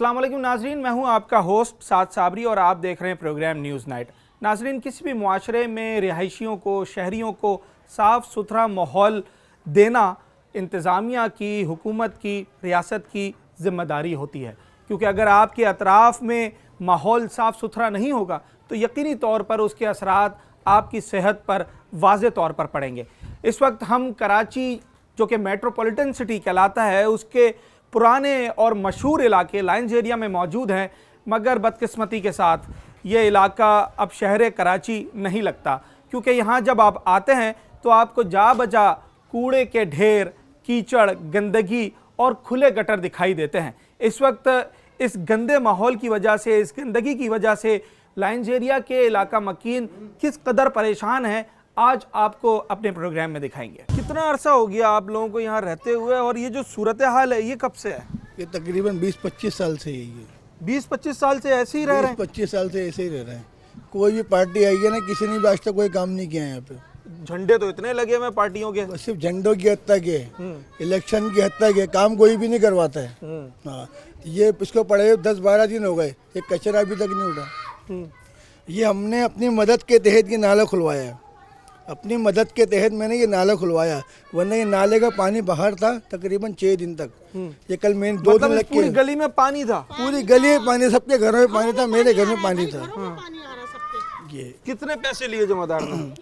अस्सलाम वालेकुम नाजरीन, मैं हूं आपका होस्ट साद साबरी और आप देख रहे हैं प्रोग्राम न्यूज़ नाइट। नाजरीन, किसी भी मुआशरे में रिहायशियों को, शहरियों को साफ़ सुथरा माहौल देना इंतज़ामिया की, हुकूमत की, रियासत की ज़िम्मेदारी होती है, क्योंकि अगर आपके अतराफ़ में माहौल साफ़ सुथरा नहीं होगा तो यकीनी तौर पर उसके असरात आपकी सेहत पर वाज़े तौर पर पड़ेंगे। इस वक्त हम कराची, जो कि मेट्रोपॉलिटन सिटी कहलाता है, उसके पुराने और मशहूर इलाके लाइंस एरिया में मौजूद हैं, मगर बदकिस्मती के साथ ये इलाका अब शहर कराची नहीं लगता, क्योंकि यहाँ जब आप आते हैं तो आपको जा बजा कूड़े के ढेर, कीचड़, गंदगी और खुले गटर दिखाई देते हैं। इस वक्त इस गंदे माहौल की वजह से, इस गंदगी की वजह से लाइंस एरिया के इलाका मकीन किस कदर परेशान है, आज आपको अपने प्रोग्राम में दिखाएंगे। कितना अरसा हो गया आप लोगों को यहाँ रहते हुए, और ये जो सूरत हाल है ये कब से है? ये तकरीबन 20-25 साल से यही है। 20-25 साल से ऐसे ही रह रहे हैं? 25 साल से ऐसे ही रह रहे हैं। कोई भी पार्टी आई है ना, किसी ने भी आज तक कोई काम नहीं किया है यहाँ पे। झंडे तो इतने लगे हुए पार्टियों के, बस सिर्फ झंडों की हद तक है, इलेक्शन की हद तक है, काम कोई भी नहीं करवाता है। हाँ, ये इसको पड़े 10-12 दिन हो गए, एक कचरा अभी तक नहीं उठा। ये हमने अपनी मदद के तहत ये नाला खुलवाया है, अपनी मदद के तहत मैंने ये नाला खुलवाया, वरना ये नाले का पानी बाहर था तकरीबन 6 दिन तक। ये कल मैंने 2 दिन लग के, पूरी गली में पानी था? पूरी गली में पानी, सबके घरों में पानी था, मेरे घर में पानी था। ये कितने पैसे लिए जमादार ने?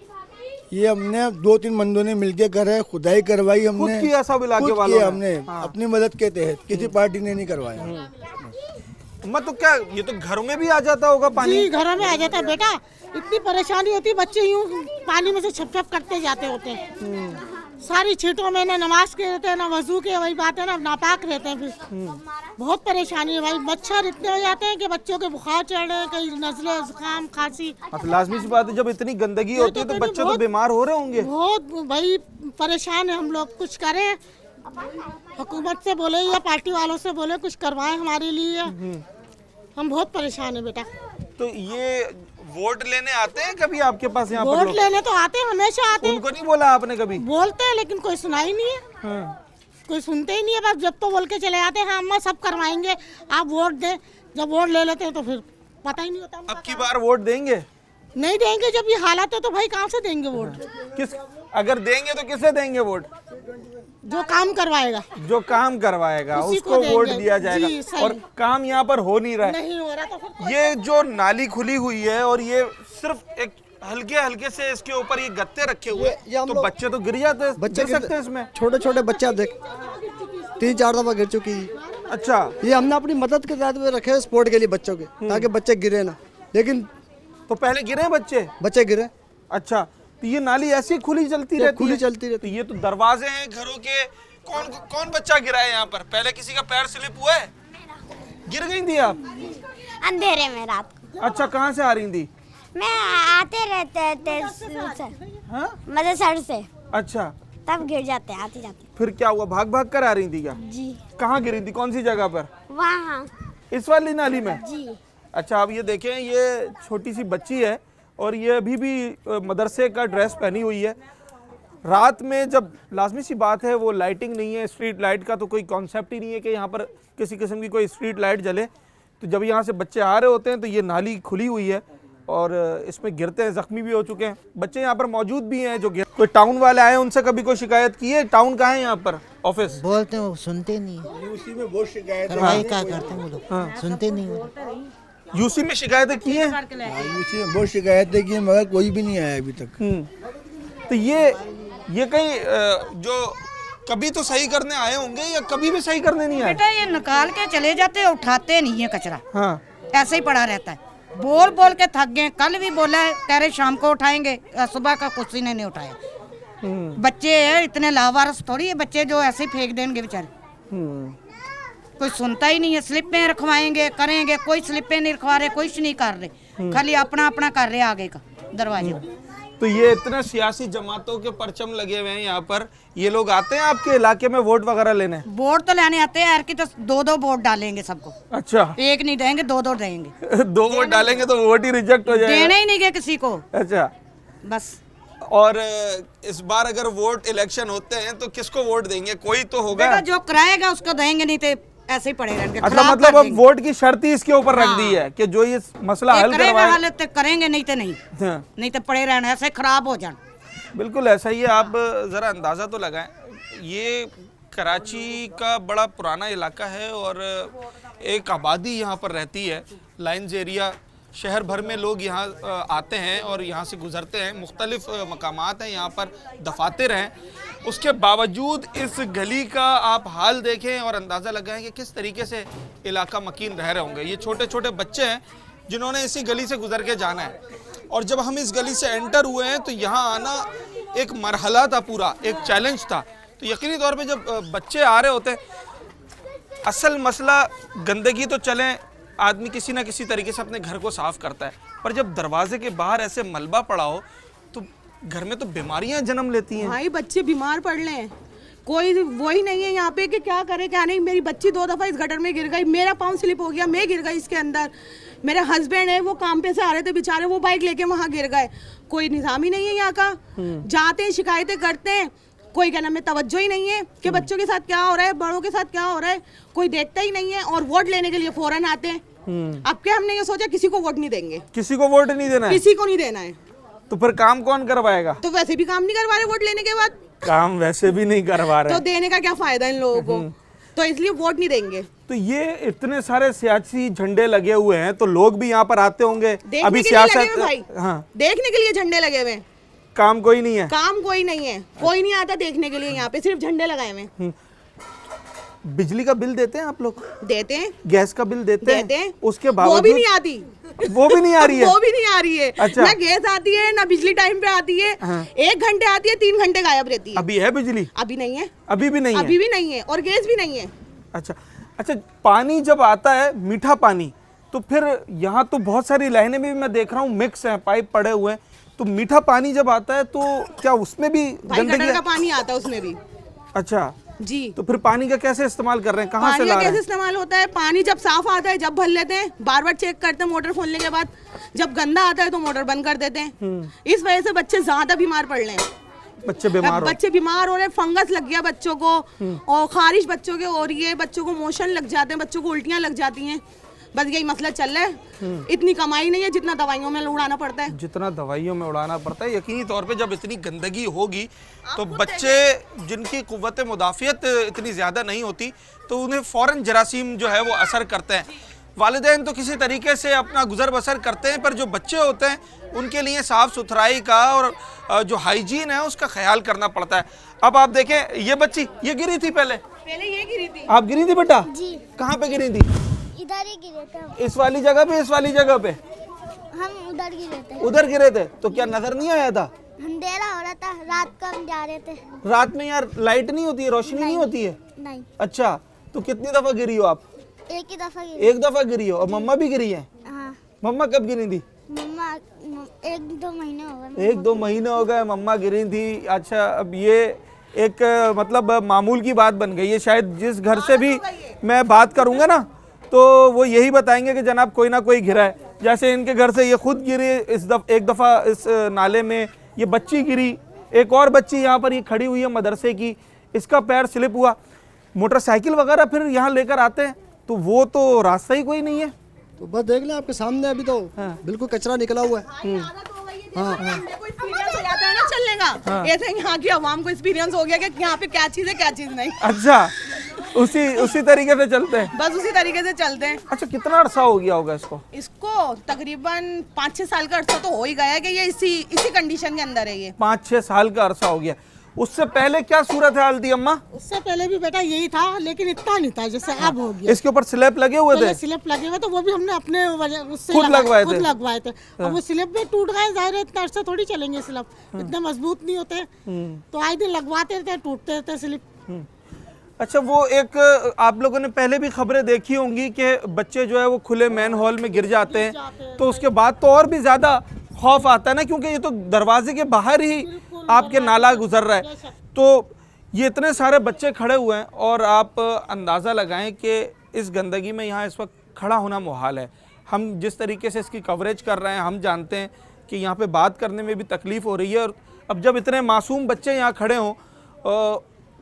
ये हमने 2-3 बंदों ने मिलके करा, खुदाई करवाई हमने, खुद किया, सब इलाके खुद वालों किया ने? हमने अपनी मदद के तहत, किसी पार्टी ने नहीं करवाया। मैं तो क्या, ये तो घरों में भी आ जाता होगा पानी? जी, घरों में आ जाता है बेटा, इतनी परेशानी होती है, बच्चे यूं पानी में से छप छप करते जाते होते हैं। सारी छीटों में ना नमाज के रहते हैं, ना वजू के, वही बात है ना, नापाक रहते हैं। फिर बहुत परेशानी है भाई, मच्छर इतने हो जाते हैं कि बच्चों के बुखार चढ़ रहे हैं, कई नजले, जुकाम, खांसी। तो लाजमी सी बात है, जब इतनी गंदगी होती है तो बच्चे तो बीमार हो रहे होंगे। बहुत भाई परेशान है हम लोग, कुछ करें, हुकूमत से बोले या पार्टी वालों से बोले कुछ करवाएं हमारे लिए, हम बहुत परेशान है बेटा। तो ये वोट लेने आते हैं कभी आपके पास यहाँ पर वोट लोग? लेने तो आते हैं, हमेशा आते हैं। उनको नहीं बोला आपने कभी? बोलते हैं लेकिन कोई सुनाई नहीं है। कोई सुनते ही नहीं है, बस जब तो बोल के चले जाते हैं हाँ अम्मा सब करवाएंगे, आप वोट दें। जब वोट ले लेते हैं तो फिर पता ही नहीं होता। अब की बार वोट देंगे? नहीं देंगे, जब ये हालत है तो भाई कहाँ से देंगे वोट? किस, अगर देंगे तो किसे देंगे वोट? जो काम करवाएगा, जो काम करवाएगा उसी को उसको वोट देंगे। दिया जी, जाएगा। सही। और काम यहाँ पर हो नहीं रहा है। नहीं हो रहा तो फिर ये जो नाली खुली हुई है और ये सिर्फ एक हल्के हल्के से इसके ऊपर ये गत्ते रखे हुए ये हम तो लोग- बच्चे तो गिर जाते हैं, बच्चे गिर सकते हैं इसमें। छोटे छोटे बच्चे आप देख 3-4 दफा गिर चुकी है। अच्छा, ये हमने अपनी मदद के तहत में रखे हैं स्पोर्ट के लिए बच्चों के, ताकि बच्चे गिरे ना, लेकिन तो पहले गिरे बच्चे? बच्चे गिरे। अच्छा, तो ये नाली ऐसी खुली चलती रहती खुली है? चलती रहती तो ये तो दरवाजे हैं घरों के। कौन कौन बच्चा गिरा है यहाँ पर? पहले किसी का पैर स्लिप हुआ है? गिर गई थी आप? अंधेरे में रात को अच्छा, कहाँ से आ रही थी? मैं आते रहते थे हाँ? मदरसा से, अच्छा, तब गिर जाते आते जाते। फिर क्या हुआ? भाग भाग कर आ रही थी क्या? जी, कहाँ गिरी थी? कौन सी जगह पर? वहाँ इस वाली नाली में? जी। अच्छा, अब ये देखें, ये छोटी सी बच्ची है और ये अभी भी मदरसे का ड्रेस पहनी हुई है। रात में जब, लाजमी सी बात है, वो लाइटिंग नहीं है, स्ट्रीट लाइट का तो कोई कॉन्सेप्ट ही नहीं है कि यहाँ पर किसी किस्म की कोई स्ट्रीट लाइट जले। तो जब यहाँ से बच्चे आ रहे होते हैं तो ये नाली खुली हुई है और इसमें गिरते हैं, ज़ख्मी भी हो चुके हैं बच्चे। यहाँ पर मौजूद भी हैं जो गिर। कोई टाउन वाले आए, उनसे कभी कोई शिकायत की है? टाउन कहाँ है यहाँ पर ऑफिस? बोलते हैं वो सुनते नहीं है। उसी में बहुत शिकायत कार्रवाई क्या करते हैं वो लोग, सुनते नहीं वो। यूसी में शिकायतें की हैं? उसी में बहुत शिकायतें की, मगर कोई भी नहीं आया अभी तक। तो ये कहीं जो कभी तो सही करने आए होंगे या कभी भी सही करने नहीं आए? बेटा ये निकाल के चले जाते हैं, उठाते नहीं है कचरा, हाँ, ऐसे ही पड़ा रहता है। बोल बोल के थक गए, कल भी बोला है, कह रहे शाम को उठाएंगे, सुबह का किसी ने नहीं उठाया। बच्चे हैं इतने लावारिस थोड़ी है, बच्चे जो ऐसे ही फेंक देंगे बेचारे। कोई सुनता ही नहीं है। स्लिप में रखवाएंगे, करेंगे, कोई स्लिप में नहीं रखवा रहे, कुछ नहीं कर रहे, खाली अपना अपना कर रहे आगे का दरवाजे। तो ये इतने सियासी जमातों के परचम लगे हुए हैं यहाँ पर। ये लोग आते हैं आपके इलाके में वोट वगैरह लेने? वोट तो लेने आते हैं यार की, तो 2-2 वोट डालेंगे सबको। अच्छा, एक नहीं देंगे, 2-2 देंगे। 2 वोट डालेंगे तो वोट ही रिजेक्ट हो जाएगा? देने ही नहीं गए किसी को अच्छा, बस। और इस बार अगर वोट इलेक्शन होते हैं तो किसको वोट देंगे? कोई तो होगा। बेटा जो कराएगा उसको देंगे, नहीं तो ऐसे ही पड़े रहेंगे। अच्छा, खराब मतलब कर अब देंगे। वोट की शर्त ही इसके ऊपर रख हाँ। दी है कि जो ये मसला ये हल करेगा करवाए। हल तो करेंगे, नहीं तो नहीं, हाँ, नहीं तो पड़े रहना ऐसे खराब हो जाए। बिल्कुल ऐसा ही है। आप ज़रा अंदाज़ा तो लगाएं, ये कराची का बड़ा पुराना इलाका है और एक आबादी यहाँ पर रहती है। लाइन्स एरिया, शहर भर में लोग यहाँ आते हैं और यहाँ से गुज़रते हैं। मुख्तलिफ मकामात हैं यहाँ पर, दफातर हैं। उसके बावजूद इस गली का आप हाल देखें और अंदाज़ा लगाएं कि किस तरीके से इलाका मकीन रह रहे होंगे। ये छोटे छोटे बच्चे हैं जिन्होंने इसी गली से गुज़र के जाना है, और जब हम इस गली से एंटर हुए हैं तो यहाँ आना एक मरहला था, पूरा एक चैलेंज था। तो यकीनी तौर पे जब बच्चे आ रहे होते, असल मसला गंदगी तो चलें, आदमी किसी ना किसी तरीके से अपने घर को साफ करता है, पर जब दरवाजे के बाहर ऐसे मलबा पड़ा हो तो घर में तो बीमारियां जन्म लेती हैं। भाई बच्चे बीमार पड़ रहे हैं, कोई वही नहीं है यहाँ पे कि क्या करे क्या नहीं। मेरी बच्ची 2 दफ़ा इस गटर में गिर गई, मेरा पाँव स्लिप हो गया, मैं गिर गई इसके अंदर। मेरे हस्बैंड है वो काम पे से आ रहे थे बेचारे, वो बाइक लेके वहाँ गिर गए। कोई निज़ाम ही नहीं है यहाँ का। जाते हैं शिकायतें करते हैं, कोई क्या नाम है तवज्जो ही नहीं है कि बच्चों के साथ क्या हो रहा है, बड़ों के साथ क्या हो रहा है, कोई देखता ही नहीं है। और वोट लेने के लिए फौरन आते हैं। अब क्या हमने ये सोचा किसी को वोट नहीं देंगे, किसी को वोट नहीं देना है, किसी को नहीं देना है। तो फिर काम कौन करवाएगा? तो वैसे भी काम नहीं करवा रहे वोट लेने के बाद, काम वैसे भी नहीं करवा रहे तो देने का क्या फायदा इन लोगों को, तो इसलिए वोट नहीं देंगे। तो ये इतने सारे सियासी झंडे लगे हुए हैं तो लोग भी यहाँ पर आते होंगे। देखने अभी के लिए लगे सियासत, हुए भाई, हाँ, देखने के लिए झंडे लगे हुए हैं, काम कोई नहीं है। काम कोई नहीं है, कोई नहीं आता देखने के लिए, यहाँ पे सिर्फ झंडे लगाए हुए हैं। बिजली का बिल देते हैं आप लोग? देते हैं, गैस का बिल देते हैं। उसके वो भी बावजूद नहीं आती, वो भी नहीं आ रही है। वो भी नहीं आ रही है। अच्छा। ना गैस आती है ना बिजली टाइम पे आती है। हाँ। 1 घंटे आती है, 3 घंटे गायब रहती है। अभी है बिजली? अभी नहीं है, अभी भी नहीं है। अभी भी नहीं है, और गैस भी नहीं है। अच्छा अच्छा, पानी जब आता है मीठा पानी, तो फिर यहाँ तो बहुत सारी लाइनें भी मैं देख रहा हूँ मिक्स हैं, पाइप पड़े हुए हैं। तो मीठा पानी जब आता है तो क्या उसमें भी भाई गंदगी गटर है? का पानी आता है उसमें भी। अच्छा, जी, तो फिर पानी का कैसे इस्तेमाल कर रहे हैं, कहाँ से पानी ला का रहे कैसे हैं? इस्तेमाल होता है? पानी जब साफ आता है जब भर लेते हैं, बार बार चेक करते हैं मोटर खोलने के बाद। जब गंदा आता है तो मोटर बंद कर देते हैं। इस वजह से बच्चे ज्यादा बीमार पड़ रहे हैं। बच्चे बीमार हो। बच्चे बीमार हो रहे हैं, फंगस लग गया बच्चों को, और खारिश बच्चों के हो रही है, बच्चों को मोशन लग जाते हैं, बच्चों को उल्टियां लग जाती हैं। बस यही मसला चल रहा है। इतनी कमाई नहीं है जितना दवाइयों में उड़ाना पड़ता है। जितना दवाइयों में उड़ाना पड़ता है। यकीनी तौर पे जब इतनी गंदगी होगी तो बच्चे जिनकी कुव्वत मुदाफ़ियत इतनी ज़्यादा नहीं होती तो उन्हें फ़ौरन जरासीम जो है वो असर करते हैं। वालिदैन तो किसी तरीके से अपना गुजर बसर करते हैं, पर जो बच्चे होते हैं उनके लिए साफ़ सुथराई का और जो हाइजीन है उसका ख्याल करना पड़ता है। अब आप देखें, ये बच्ची ये गिरी थी पहले ये गिरी थी। आप गिरी थी बेटा? जी, कहाँ पे गिरी थी? इधर ही गिरे थे हम। इस वाली जगह पे, इस वाली जगह पे? हम उधर गिरे थे, उधर गिरे थे तो क्या नजर नहीं आया था? अंधेरा हो रहा था, रात को हम जा रहे थे। रात में यार लाइट नहीं होती है, रोशनी नहीं होती है। नहीं, अच्छा, तो कितनी दफा गिरी हो आप? एक ही दफा गिरे। एक दफा गिरी हो। और मम्मा भी गिरी है? हाँ, मम्मा कब गिरी थी? मम्मा 1-2 महीने हो गए। 1-2 महीने हो गए मम्मा गिरी थी। अच्छा, अब ये एक मतलब मामूल की बात बन गई है। शायद जिस घर से भी मैं बात करूंगा ना तो वो यही बताएंगे कि जनाब कोई ना कोई गिरा है। जैसे इनके घर से ये खुद गिरी एक दफ़ा इस नाले में, ये बच्ची गिरी, एक और बच्ची यहाँ पर ये खड़ी हुई है मदरसे की, इसका पैर स्लिप हुआ। मोटरसाइकिल वगैरह फिर यहाँ लेकर आते हैं तो वो तो रास्ता ही कोई नहीं है। तो बस देख लें आपके सामने, अभी तो बिल्कुल कचरा निकला हुआ है। एक्सपीरियंस हो जाता है ना चलने का, ऐसे यहाँ की आवाम को एक्सपीरियंस हो गया कि यहाँ पे क्या चीज़ है क्या चीज़ नहीं। अच्छा, उसी तरीके से चलते हैं। बस उसी तरीके से चलते हैं। अच्छा, कितना अरसा हो गया होगा इसको? इसको तकरीबन 5-6 साल का अर्सा तो हो ही गया है कि ये इसी कंडीशन के अंदर है। ये 5-6 साल का अरसा हो गया। उससे पहले क्या सूरत हाल थी अम्मा? उससे पहले भी बेटा यही था, लेकिन इतना नहीं था जैसे अब हो गया। इसके ऊपर स्लैब लगे हुए थे? पहले स्लिप लगे हुए तो वो भी हमने अपने उससे खुद लगवाए थे? खुद लगवाए थे। अब वो स्लिप भी टूट गए, जाहिर है इतना अर्सा थोड़ी चलेंगे स्लिप, इतने मजबूत नहीं होते। तो आए दिन लगवाते रहते, टूटते रहते स्लिप। अच्छा, वो एक आप लोगों ने पहले भी खबरें देखी होंगी कि बच्चे जो है वो खुले मैन हॉल में गिर जाते हैं, तो उसके बाद तो और भी ज़्यादा खौफ आता है ना, क्योंकि ये तो दरवाजे के बाहर ही आपके नाला गुजर रहा है। तो ये इतने सारे बच्चे खड़े हुए हैं और आप अंदाज़ा लगाएं कि इस गंदगी में यहाँ इस वक्त खड़ा होना मुहाल है। हम जिस तरीके से इसकी कवरेज कर रहे हैं, हम जानते हैं कि यहाँ पे बात करने में भी तकलीफ़ हो रही है। और अब जब इतने मासूम बच्चे यहाँ खड़े हों,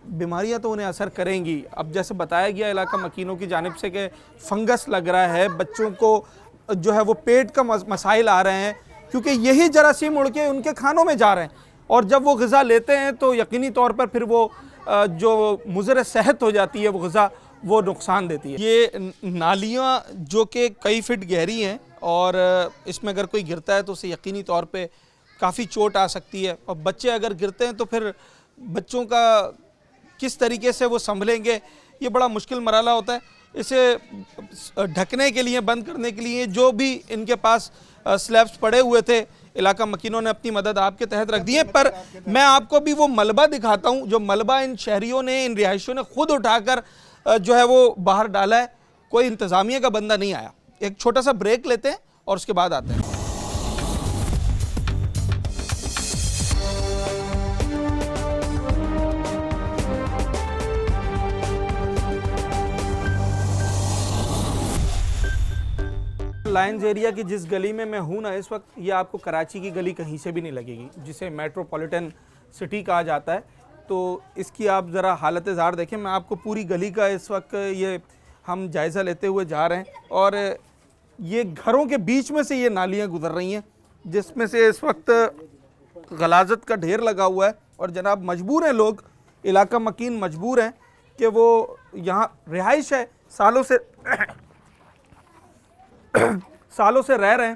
बीमारियां तो उन्हें असर करेंगी। अब जैसे बताया गया इलाका मकीनों की जानिब से कि फंगस लग रहा है, बच्चों को जो है वो पेट का मसाइल आ रहे हैं, क्योंकि यही जरासीम उड़ के उनके खानों में जा रहे हैं, और जब वो ग़िज़ा लेते हैं तो यकीनी तौर पर फिर वो जो मुज़र सेहत हो जाती है वो ग़िज़ा वो नुकसान देती है। ये नालियाँ जो कि कई फीट गहरी हैं और इसमें अगर कोई गिरता है तो उसे यकीनी तौर पे काफ़ी चोट आ सकती है, और बच्चे अगर गिरते हैं तो फिर बच्चों का किस तरीके से वो संभलेंगे, ये बड़ा मुश्किल मरहला होता है। इसे ढकने के लिए, बंद करने के लिए जो भी इनके पास स्लैब्स पड़े हुए थे, इलाका मकीनों ने अपनी मदद आपके तहत रख दी है। पर मैं आपको भी वो मलबा दिखाता हूँ जो मलबा इन शहरियों ने, इन रिहायशियों ने खुद उठाकर जो है वो बाहर डाला है। कोई इंतज़ामिया का बंदा नहीं आया। एक छोटा सा ब्रेक लेते हैं और उसके बाद आते हैं। लायंस एरिया की जिस गली में मैं हूँ ना इस वक्त, ये आपको कराची की गली कहीं से भी नहीं लगेगी, जिसे मेट्रोपॉलिटन सिटी कहा जाता है। तो इसकी आप ज़रा हालत ज़ार देखें। मैं आपको पूरी गली का इस वक्त ये हम जायज़ा लेते हुए जा रहे हैं, और ये घरों के बीच में से ये नालियाँ गुजर रही हैं, जिसमें से इस वक्त गलाजत का ढेर लगा हुआ है। और जनाब मजबूर हैं लोग, इलाका मकीन मजबूर हैं कि वो यहाँ रिहाइश है, सालों से रह रहे हैं,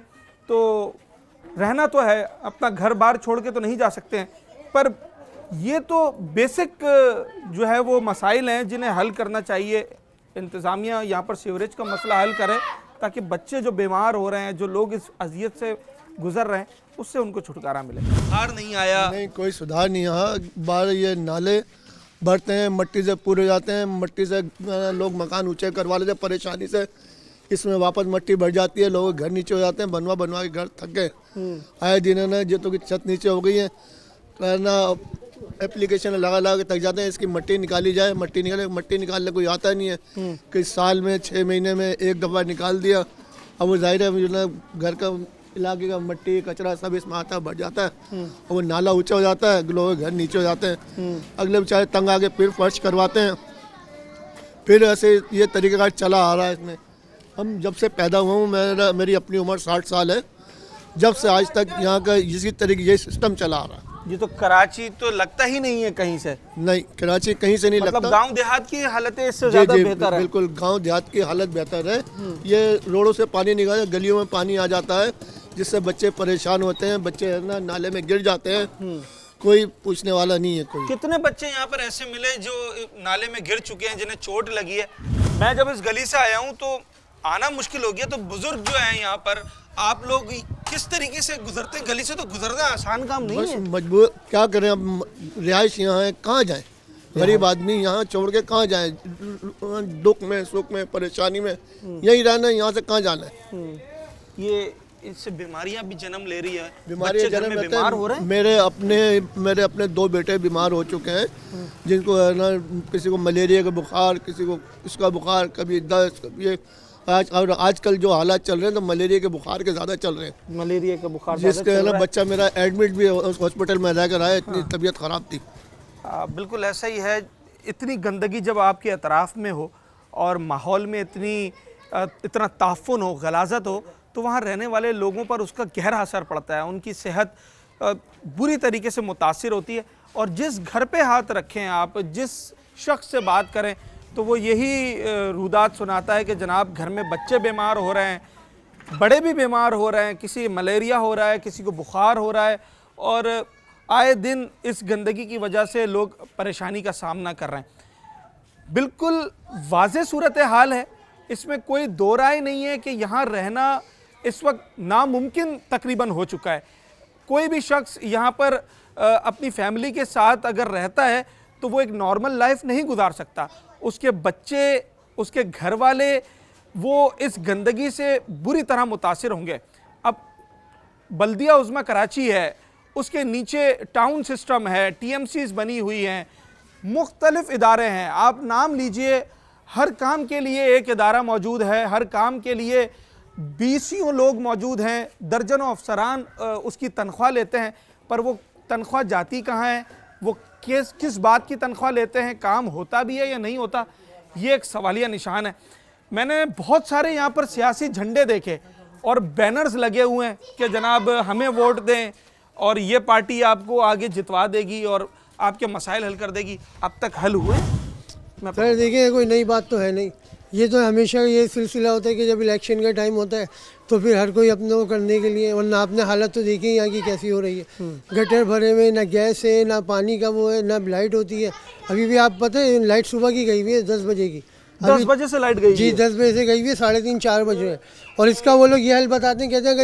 तो रहना तो है, अपना घर बार छोड़ के तो नहीं जा सकते हैं। पर ये तो बेसिक जो है वो मसाइल हैं जिन्हें हल करना चाहिए। इंतज़ामिया यहाँ पर सीवरेज का मसला हल करे ताकि बच्चे जो बीमार हो रहे हैं, जो लोग इस अजियत से गुजर रहे हैं, उससे उनको छुटकारा मिले। सुधार नहीं आया, नहीं कोई सुधार नहीं। यहाँ बाहर ये नाले भरते हैं, मिट्टी से पूरे जाते हैं, मिट्टी से लोग मकान ऊंचे करवा लेते हैं परेशानी से, इसमें वापस मिट्टी भर जाती है, लोग घर नीचे हो जाते हैं, बनवा के घर थक गए। आए दिन है जो तो कि छत नीचे हो गई है, करना एप्लीकेशन लगा के थक जाते हैं, इसकी मिट्टी निकाली जाए। मिट्टी निकालने कोई आता नहीं है कि साल में 6 महीने में एक दफ़ा निकाल दिया। अब वो जाहिर है जो ना घर का इलाके का मिट्टी कचरा सब इसमें आता है, भर जाता है, और वो नाला ऊंचा हो जाता है, लोग घर नीचे हो जाते हैं। अगले बेचारे तंग आके फिर फर्श करवाते हैं, फिर ऐसे ये तरीक़ेकार चला आ रहा है इसमें। हम जब से पैदा हुआ हूँ, मेरी अपनी उम्र 60 साल है, जब से आज तक यहाँ का इसी तरीके ये सिस्टम चला आ रहा है। ये तो कराची तो लगता ही नहीं है कहीं से। नहीं, कराची कहीं से नहीं मतलब लगता। गांव देहात की हालतें इससे ज़्यादा बेहतर है। बिल्कुल, गांव देहात की हालत बेहतर है। ये रोडों से पानी निकाल, गलियों में पानी आ जाता है, जिससे बच्चे परेशान होते हैं, बच्चे ना नाले में गिर जाते हैं, कोई पूछने वाला नहीं है कोई। कितने बच्चे यहाँ पर ऐसे मिले जो नाले में गिर चुके हैं, जिन्हें चोट लगी है। मैं जब इस गली से आया हूँ तो आना मुश्किल हो गया। तो बुजुर्ग जो हैं यहाँ पर, आप लोग किस तरीके से गुजरते हैं? गली से तो गुजरना आसान काम नहीं है। मजबूर क्या करें, अब रिहाइश यहाँ है, कहाँ जाएं? गरीब आदमी यहाँ छोड़ के कहाँ जाएं? दुख में, सुख में, परेशानी में यही रहना है, यहाँ से कहाँ जाना है? ये इससे बीमारियां भी जन्म ले रही है, बीमारियां बच्चे घर में बीमार हो रहे हैं। मेरे अपने 2 बेटे बीमार हो चुके हैं, जिनको है ना, किसी को मलेरिया का बुखार, किसी को इसका बुखार, कभी दस्त, कभी ये आजकल जो हालात चल रहे हैं तो मलेरिया के बुखार के ज़्यादा चल रहे हैं। मलेरिया का बुखार जिसके है ना, बच्चा मेरा एडमिट भी हॉस्पिटल में रहकर आया, इतनी तबीयत ख़राब थी। बिल्कुल ऐसा ही है। इतनी गंदगी जब आपके अतराफ़ में हो और माहौल में इतना ताफ़ुन हो, गलाजत हो, तो वहाँ रहने वाले लोगों पर उसका गहरा असर पड़ता है। उनकी सेहत बुरी तरीके से मुतासिर होती है। और जिस घर पे हाथ रखें आप, जिस शख्स से बात करें, तो वो यही रुदात सुनाता है कि जनाब घर में बच्चे बीमार हो रहे हैं, बड़े भी बीमार हो रहे हैं, किसी मलेरिया हो रहा है, किसी को बुखार हो रहा है, और आए दिन इस गंदगी की वजह से लोग परेशानी का सामना कर रहे हैं। बिल्कुल वाज़ेह सूरत हाल है, इसमें कोई दो राय नहीं है कि यहाँ रहना इस वक्त नामुमकिन तकरीबन हो चुका है। कोई भी शख्स यहाँ पर अपनी फैमिली के साथ अगर रहता है तो वो एक नॉर्मल लाइफ नहीं गुजार सकता। उसके बच्चे, उसके घर वाले, वो इस गंदगी से बुरी तरह मुतासिर होंगे। अब बल्दिया उज़्मा कराची है, उसके नीचे टाउन सिस्टम है, TMCs बनी हुई हैं, मुख्तलिफ़ इदारे हैं, आप नाम लीजिए, हर काम के लिए एक इदारा मौजूद है, हर काम के लिए 20 लोग मौजूद हैं, दर्जनों अफसरान उसकी तनख्वाह लेते हैं, पर वो तनख्वाह जाती कहाँ है, वो किस बात की तनख्वाह लेते हैं, काम होता भी है या नहीं होता, ये एक सवालिया निशान है। मैंने बहुत सारे यहाँ पर सियासी झंडे देखे और बैनर्स लगे हुए हैं कि जनाब हमें वोट दें और ये पार्टी आपको आगे जितवा देगी और आपके मसाइल हल कर देगी। अब तक हल हुए? सर देखिए, कोई नई बात तो है नहीं। ये तो हमेशा ये सिलसिला होता है कि जब इलेक्शन का टाइम होता है तो फिर हर कोई अपने को करने के लिए, वरना आपने हालत तो देखी यहाँ की कैसी हो रही है। गटर भरे हुए, ना गैस है, ना पानी का वो है, ना लाइट होती है। अभी भी आप पता है लाइट सुबह की गई हुई है 10 बजे की। 10 बजे से लाइट गई? जी 10 बजे से गई हुई है, 3:30-4 बजे है। और इसका वो लोग ये हल बताते हैं, कहते हैं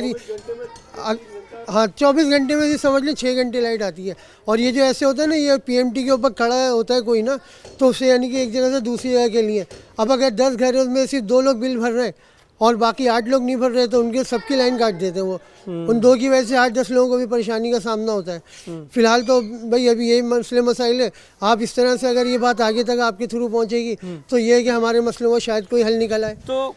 अगर हाँ 24 घंटे में से समझ लें 6 घंटे लाइट आती है। और ये जो ऐसे होता है ना, ये PMT के ऊपर खड़ा होता है कोई ना, तो उससे यानी कि एक जगह से दूसरी जगह के लिए, अब अगर 10 घर है उसमें सिर्फ 2 लोग बिल भर रहे हैं और बाकी 8 लोग नहीं भर रहे, तो उनके सबकी लाइन काट देते हैं वो। उन 2 की वजह से 8-10 लोगों को भी परेशानी का सामना होता है। फिलहाल तो भाई अभी यही मसले मसाइल है। आप इस तरह से अगर ये बात आगे तक आपके थ्रू पहुँचेगी तो ये है कि हमारे मसलों को शायद कोई हल निकल आए। तो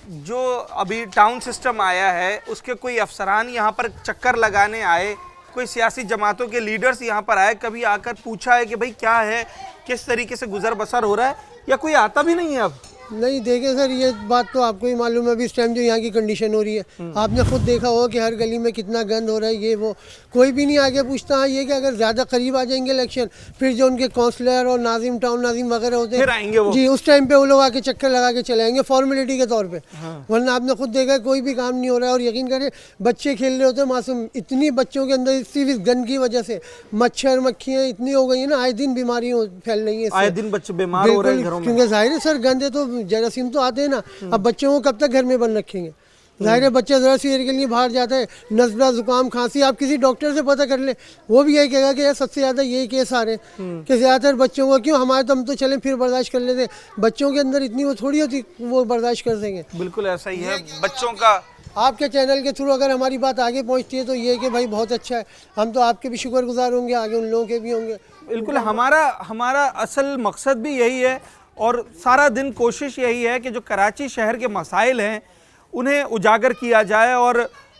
जो अभी टाउन सिस्टम आया है उसके कोई अफसरान यहाँ पर चक्कर लगाने आए, कोई सियासी जमातों के लीडर्स यहाँ पर आए, कभी आकर पूछा है कि भाई क्या है, किस तरीके से गुजर बसर हो रहा है, या कोई आता भी नहीं है? अब नहीं देखे सर, ये बात तो आपको ही मालूम है। अभी इस टाइम जो यहाँ की कंडीशन हो रही है, आपने खुद देखा होगा कि हर गली में कितना गंद हो रहा है, ये वो कोई भी नहीं आगे पूछता। हाँ ये कि अगर ज़्यादा करीब आ जाएंगे इलेक्शन, फिर जो उनके काउंसलर और नाजिम, टाउन नाजिम वगैरह होते हैं, फिर आएंगे वो। जी उस टाइम पे वो लोग आके चक्कर लगा के चले आएंगे फॉर्मेलिटी के तौर पे। वरना आपने खुद देखा है कोई भी काम नहीं हो रहा है। और यकीन करें बच्चे खेल रहे होते हैं मासूम, इतनी बच्चों के अंदर सिर्फ इस गंद की वजह से मच्छर मक्खियाँ इतनी हो गई है ना, आए दिन बीमारियाँ फैल रही हैं। आए दिन बच्चे बीमार हो रहे हैं घरों में, क्योंकि जाहिर है सर गंद है तो जरासीम तो आते हैं ना। अब बच्चों को कब तक घर में बंद रखेंगे? जाहिर है बच्चा जरा सी देर के लिए बाहर जाता है, नज़ला जुकाम खांसी, आप किसी डॉक्टर से पता कर ले, वो भी यही कहेगा कि यार सबसे ज़्यादा यही केस आ रहे हैं कि ज़्यादातर बच्चों को। क्यों हमारे तो हम तो चलें फिर बर्दाश्त कर लेते, बच्चों के अंदर इतनी वो थोड़ी होती वो बर्दाश्त कर सकेंगे। बिल्कुल ऐसा ही है बच्चों का। आपके चैनल के थ्रू अगर हमारी बात आगे पहुंचती है तो ये कि भाई बहुत अच्छा है, हम तो आपके भी शुक्रगुजार होंगे, आगे उन लोगों के भी होंगे। बिल्कुल हमारा असल मकसद भी यही है और सारा दिन कोशिश यही है कि जो कराची शहर के मसाइल हैं उन्हें उजागर किया जाए और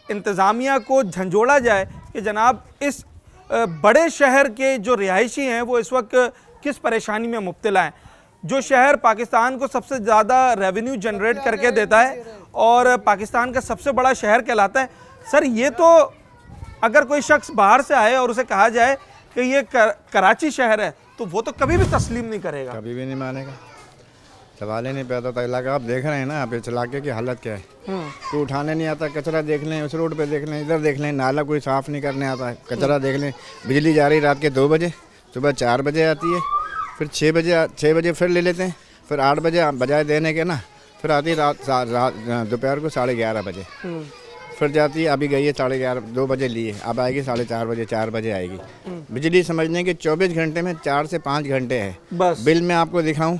इंतज़ामिया को झंझोड़ा जाए कि जनाब इस बड़े शहर के जो रिहायशी हैं वो इस वक्त किस परेशानी में मुब्तला हैं। जो शहर पाकिस्तान को सबसे ज़्यादा रेवेन्यू जनरेट करके देता है और पाकिस्तान का सबसे बड़ा शहर कहलाता है। सर ये तो अगर कोई शख्स बाहर से आए और उसे कहा जाए कि ये कराची शहर है तो वो तो कभी भी तस्लीम नहीं करेगा, कभी भी नहीं मानेगा। सवाल ही नहीं पैदा होता। इलाका आप देख रहे हैं ना, आप इस इलाके की हालत क्या है। तो उठाने नहीं आता, कचरा देख लें, उस रोड पे देख लें, इधर देख लें, नाला कोई साफ़ नहीं करने आता है, कचरा देख लें। बिजली जा रही रात के 2 बजे, सुबह 4 बजे आती है, फिर 6 बजे फिर ले लेते हैं, फिर 8 बजे बजाय देने के ना फिर आती है रात दोपहर को 11:30 बजे फिर जाती है। अभी गई है 11:30 2 बजे लिए, अब आएगी 4:30 बजे 4 बजे आएगी। बिजली समझने के 24 घंटे में 4 से 5 घंटे है बस। बिल में आपको दिखाऊं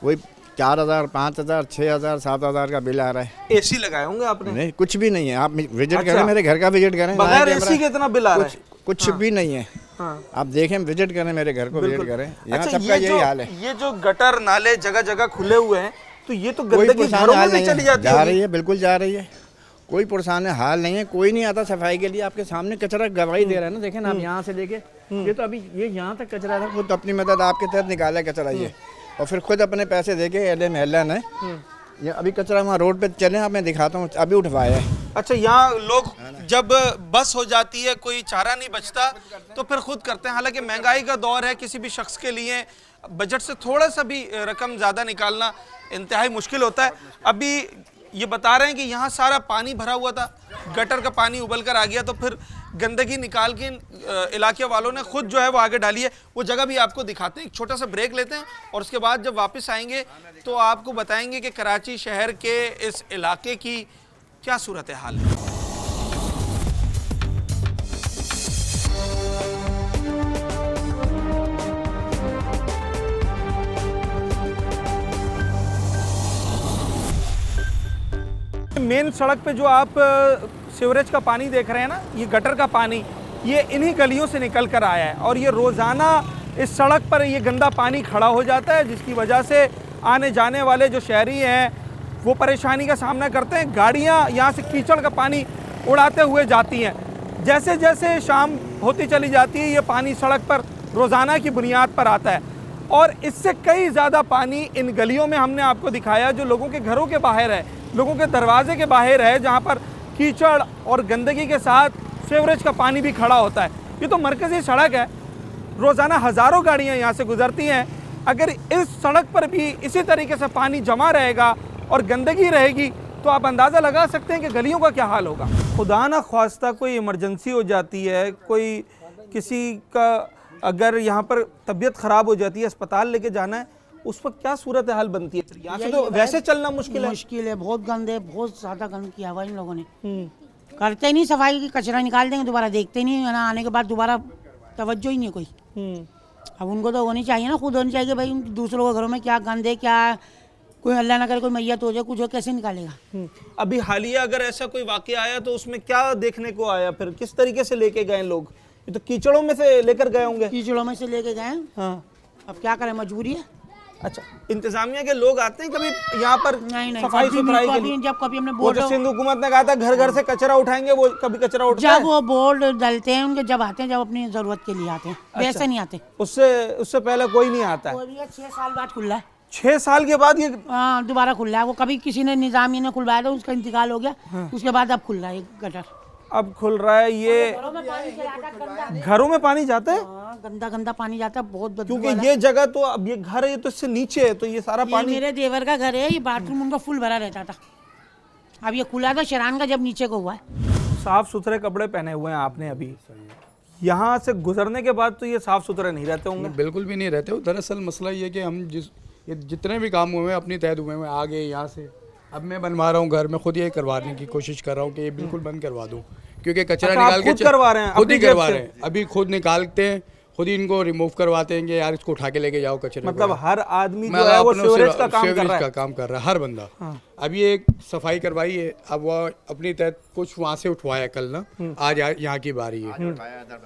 वही 4,000 5,000 6,000 7,000 का बिल आ रहा है। एसी लगाए होंगे आपने? नहीं कुछ भी नहीं है। आप विजिट करें, मेरे घर का विजिट करें, बगैर एसी के इतना बिल आ रहा है? कुछ भी नहीं है। आप देखें, विजिट करें, मेरे घर को विजिट करें, यहाँ सबका यही हाल है। ये जो गटर नाले जगह जगह खुले हुए हैं तो ये तो गंदगी घरों में भी चली जाती है। जा रही है, बिल्कुल जा रही है, कोई पुरसान हाल नहीं है। कोई नहीं आता सफाई के लिए। आपके सामने कचरा गवाही दे रहा है ना, देखें ना आप यहाँ से देखे, ये तो अभी ये यहाँ तक कचरा था, खुद अपनी मदद आपके तहत निकाला है कचरा ये, और फिर खुद अपने पैसे दे के एल महल्ला ने ये अभी कचरा वहाँ रोड पे चले, आप मैं दिखाता हूँ, अभी उठवाया है। अच्छा, यहाँ लोग जब बस हो जाती है, कोई चारा नहीं बचता तो फिर खुद करते हैं। हालांकि महंगाई का दौर है, किसी भी शख्स के लिए बजट से थोड़ा सा भी रकम ज़्यादा निकालना इंतहाई मुश्किल होता है। अभी ये बता रहे हैं कि यहाँ सारा पानी भरा हुआ था, गटर का पानी उबल कर आ गया, तो फिर गंदगी निकाल के इलाके वालों ने खुद जो है वो आगे डाली है। वो जगह भी आपको दिखाते हैं। एक छोटा सा ब्रेक लेते हैं और उसके बाद जब वापस आएंगे तो आपको बताएंगे कि कराची शहर के इस इलाके की क्या सूरत हाल है। मेन सड़क पे जो आप सीवरेज का पानी देख रहे हैं ना, ये गटर का पानी, ये इन्हीं गलियों से निकल कर आया है और ये रोज़ाना इस सड़क पर ये गंदा पानी खड़ा हो जाता है, जिसकी वजह से आने जाने वाले जो शहरी हैं वो परेशानी का सामना करते हैं। गाड़ियाँ यहाँ से कीचड़ का पानी उड़ाते हुए जाती हैं। जैसे जैसे शाम होती चली जाती है, ये पानी सड़क पर रोज़ाना की बुनियाद पर आता है। और इससे कई ज़्यादा पानी इन गलियों में हमने आपको दिखाया जो लोगों के घरों के बाहर है, लोगों के दरवाजे के बाहर है, जहाँ पर कीचड़ और गंदगी के साथ सीवरेज का पानी भी खड़ा होता है। ये तो मरकज़ी सड़क है, रोज़ाना हज़ारों गाड़ियाँ यहाँ से गुजरती हैं। अगर इस सड़क पर भी इसी तरीके से पानी जमा रहेगा और गंदगी रहेगी तो आप अंदाज़ा लगा सकते हैं कि गलियों का क्या हाल होगा। खुदा ना ख्वास्ता कोई इमरजेंसी हो जाती है, कोई किसी का अगर यहाँ पर तबीयत ख़राब हो जाती है, अस्पताल लेके जाना है, उस वक्त क्या सूरत हाल बनती है? यहाँ से तो वैसे चलना मुश्किल है। बहुत गंदे, बहुत ज़्यादा गंद किया हुआ इन लोगों ने। करते ही नहीं सफाई की, कचरा निकाल देंगे, दोबारा देखते नहीं है ना, आने के बाद दोबारा तवज्जो ही नहीं कोई। अब उनको तो होनी चाहिए ना, खुद होनी चाहिए भाई दूसरों के घरों में क्या गंद है, क्या कोई अल्लाह ना करे कोई मैयत हो जाए, कुछ हो, कैसे निकालेगा। अभी हालिया अगर ऐसा कोई वाकया आया तो उसमें क्या देखने को आया, फिर किस तरीके से लेके गए लोग? ये तो कीचड़ों में से लेकर गए होंगे। कीचड़ों में से लेके गए। हाँ, अब क्या करें, मजबूरी है। अच्छा, इंतजामिया के लोग आते हैं कभी यहाँ पर नहीं, सफाई सुथराई के लिए? जब कभी हमने वो तो सिंध हुकूमत ने कहा था घर घर से कचरा उठाएंगे, वो कभी कचरा उठता है? जब वो बोर्ड डलते हैं उनके, जब आते हैं, जब अपनी जरूरत के लिए आते हैं, वैसे नहीं आते। उससे पहले कोई नहीं आता है? 6 साल बाद खुला है। 6 साल के बाद ये दोबारा खुल रहा है। वो कभी किसी ने निजामी ने खुलवाया था, उसका इंतकाल हो गया, उसके बाद अब खुल रहा है ये गटर। अब खुल रहा है ये। घरों में पानी जाता है? गंदा गंदा पानी जाता है, बहुत बदबू क्योंकि वाला। ये जगह तो अब ये घर है, ये तो इससे नीचे है, तो ये सारा ये पानी। मेरे देवर का घर है, ये बाथरूम उनका फुल भरा रहता था। अब ये खुला था शरान का, जब नीचे को हुआ है। साफ सुथरे कपड़े पहने हुए हैं आपने अभी, यहाँ से गुजरने के बाद तो ये साफ सुथरे नहीं रहते होंगे? बिल्कुल भी नहीं रहते हो। दरअसल मसला ये कि हम जितने भी काम हुए हैं अपनी तहत हुए हैं, आगे यहाँ से अब मैं बनवा रहा हूँ घर में, खुद ये करवाने की कोशिश कर रहा हूँ कि ये बिल्कुल बंद करवा दूँ, क्योंकि कचरा निकाल के खुद करवा रहे हैं? खुद ही करवा रहे हैं, अभी खुद निकालते हैं, खुद ही इनको रिमूव करवाते हैं कि यार इसको उठा के लेके जाओ कचरे। मतलब हर आदमी जो है वो सीवरेज का काम कर रहा है, हर बंदा। अभी एक सफाई करवाई है, अब वो अपनी तहत कुछ वहाँ से उठवाया कल ना, आज यहाँ की बारी है।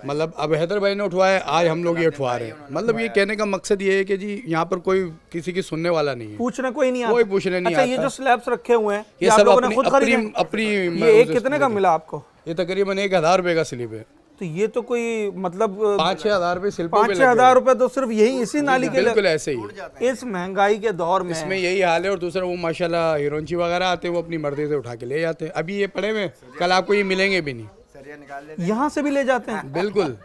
मतलब अब हैदर भाई ने उठवाया, आज हम लोग ये उठवा रहे हैं। मतलब ये कहने का मकसद ये है कि जी यहाँ पर कोई किसी की सुनने वाला नहीं है, पूछने कोई नहीं आता। कोई पूछने नहीं आता। ये जो स्लैब्स रखे हुए हैं ये सब अपनी ये एक कितने का मिला आपको? ये तकरीबन 1000 रुपए का स्लिप है। तो ये तो कोई मतलब 5-6 हज़ार रुपए शिल्पों पे 5-6 हज़ार रुपए तो सिर्फ यही इसी नाली के लिए? बिल्कुल ऐसे ही, इस महंगाई के दौर में इसमें यही हाल है। और दूसरा वो माशाल्लाह हीरोइनची वगैरह आते हैं, वो अपनी मर्जी से उठा के ले जाते हैं। अभी ये पड़े हुए, कल आपको ये मिलेंगे भी नहीं, यहाँ से भी ले जाते हैं। बिल्कुल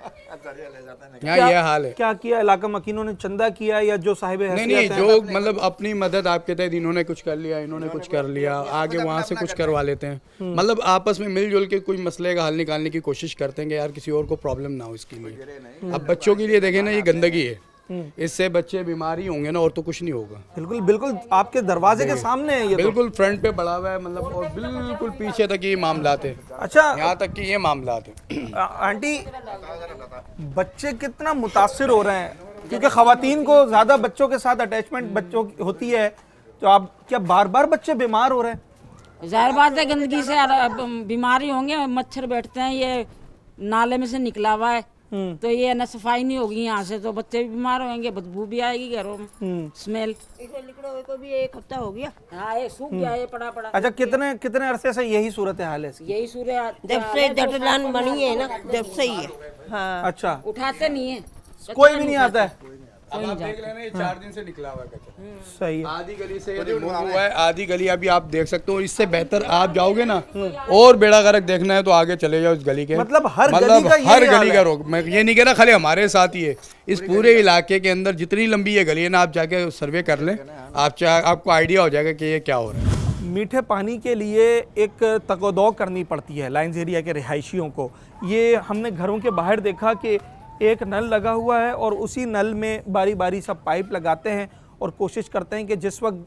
यहाँ ये हाल है। क्या किया इलाका मकीनों ने? चंदा किया या जो साहिब नहीं, जो मतलब अपनी मदद आपके तहत इन्होंने कुछ कर लिया, इन्होंने कुछ कर लिया, आगे वहाँ से कुछ करवा लेते हैं। मतलब आपस में मिलजुल के कोई मसले का हल निकालने की कोशिश करते हैं कि यार किसी और को प्रॉब्लम ना हो इसके लिए। अब बच्चों के लिए देखें ना, ये गंदगी है, इससे बच्चे बीमारी होंगे ना, और तो कुछ नहीं होगा। बिल्कुल बिल्कुल आपके दरवाजे के सामने है ये, बिल्कुल फ्रंट पे पड़ा हुआ है, मतलब और बिल्कुल पीछे तक ये मामला थे। अच्छा, यहाँ तक कि ये मामला थे। आंटी, बच्चे कितना मुतासिर हो रहे हैं? क्योंकि खवातीन को ज़्यादा बच्चों के साथ अटैचमेंट बच्चों की होती है, तो आप क्या बार बार बच्चे बीमार हो रहे हैं? ज़ाहिर बात है, गंदगी से बीमारी होंगे, मच्छर बैठते हैं, ये नाले में से निकला हुआ है, तो ये ना सफाई नहीं होगी यहाँ से, तो बच्चे भी बीमार होंगे, बदबू भी आएगी घरों में, स्मेल। इसे लिकड़े हुए को भी 1 हफ्ता हो गया। हाँ, ये सूख गया, ये पड़ा पड़ा। अच्छा, कितने अरसे से यही सूरत हाल है? यही सूर्य जब से जटलान बनी है ना, जब से ही है। हाँ, अच्छा, उठाते नहीं है, कोई भी नहीं आता है? अब आप देख लेना, ये 4 दिन से निकला हुआ है कचरा। सही है। आधी गली से रिमूव हुआ है, आधी गली अभी आप देख सकते हो। इससे बेहतर आप जाओगे ना और बेड़ा गर्क देखना है तो आगे चले जाओ इस गली के। मतलब हर गली का रोक, मैं ये नहीं कह रहा खाली हमारे साथ ही है, इस पूरे इलाके के अंदर जितनी लंबी ये गली है ना, आप जाके सर्वे कर लें, आपको आइडिया हो जाएगा कि ये क्या हो रहा है। मीठे पानी के लिए एक तगोदो करनी पड़ती है लाइन्स एरिया के रिहायशियों को। ये हमने घरों के बाहर देखा कि एक नल लगा हुआ है और उसी नल में बारी बारी सब पाइप लगाते हैं और कोशिश करते हैं कि जिस वक्त